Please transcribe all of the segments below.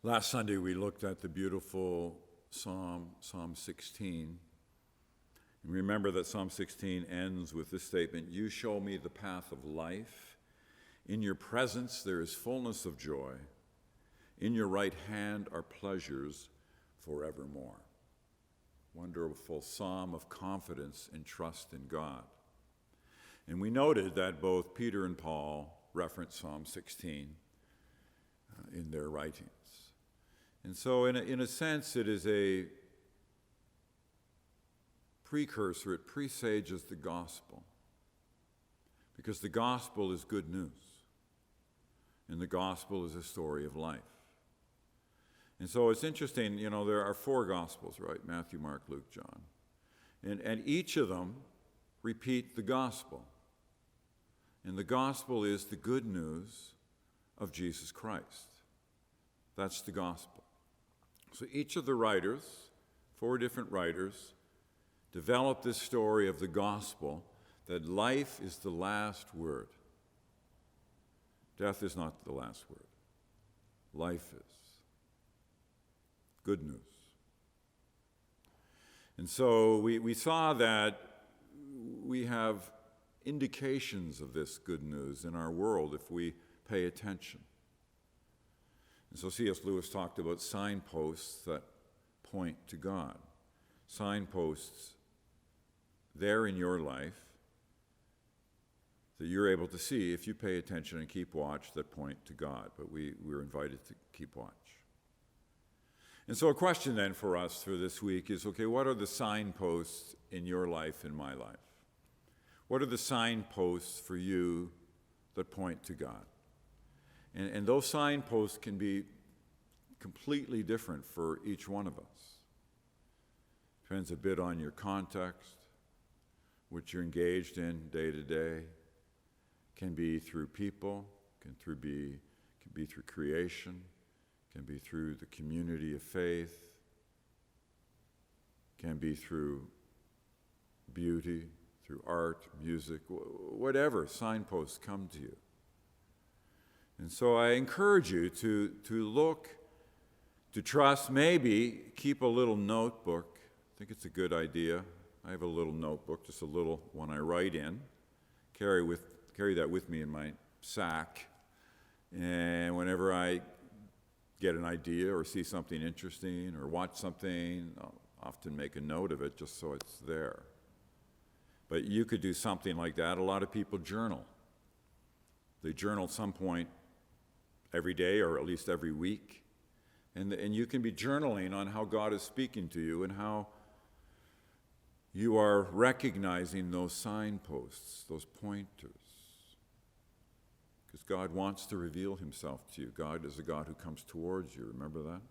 Last Sunday we looked at the beautiful Psalm 16. And remember that Psalm 16 ends with this statement, "You show me the path of life. In your presence there is fullness of joy. In your right hand are pleasures forevermore." Wonderful psalm of confidence and trust in God. And we noted that both Peter and Paul reference Psalm 16 in their writings. And so in a sense, it is a precursor, it presages the gospel. Because the gospel is good news. And the gospel is a story of life. And so it's interesting, there are 4 gospels, right? Matthew, Mark, Luke, John. And each of them repeat the gospel. And the gospel is the good news of Jesus Christ. That's the gospel. So each of the writers, 4 different writers, developed this story of the gospel, that life is the last word. Death is not the last word. Life is. Good news. And so we saw that we have indications of this good news in our world if we pay attention. And so C.S. Lewis talked about signposts that point to God. Signposts there in your life that you're able to see if you pay attention and keep watch that point to God. But we're invited to keep watch. And so a question then for us for this week is, okay, what are the signposts in your life, in my life? What are the signposts for you that point to God? And those signposts can be completely different for each one of us. Depends a bit on your context, what you're engaged in day to day. Can be through people, can be through creation, can be through the community of faith, can be through beauty, through art, music, whatever signposts come to you. And so I encourage you to look, to trust, maybe keep a little notebook. I think it's a good idea. I have a little notebook, just a little one I write in. Carry that with me in my sack. And whenever I get an idea or see something interesting or watch something, I'll often make a note of it just so it's there. But you could do something like that. A lot of people journal. They journal at some point every day or at least every week. And you can be journaling on how God is speaking to you and how you are recognizing those signposts, those pointers. Because God wants to reveal himself to you. God is a God who comes towards you. Remember that?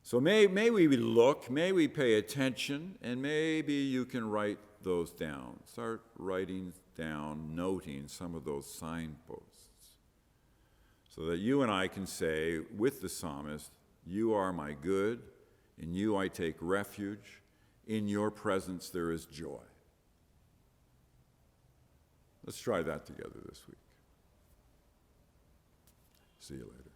So may we look, may we pay attention, and maybe you can write those down. Start writing down, noting some of those signposts. So that you and I can say with the psalmist, "You are my good, in you I take refuge, in your presence there is joy." Let's try that together this week. See you later.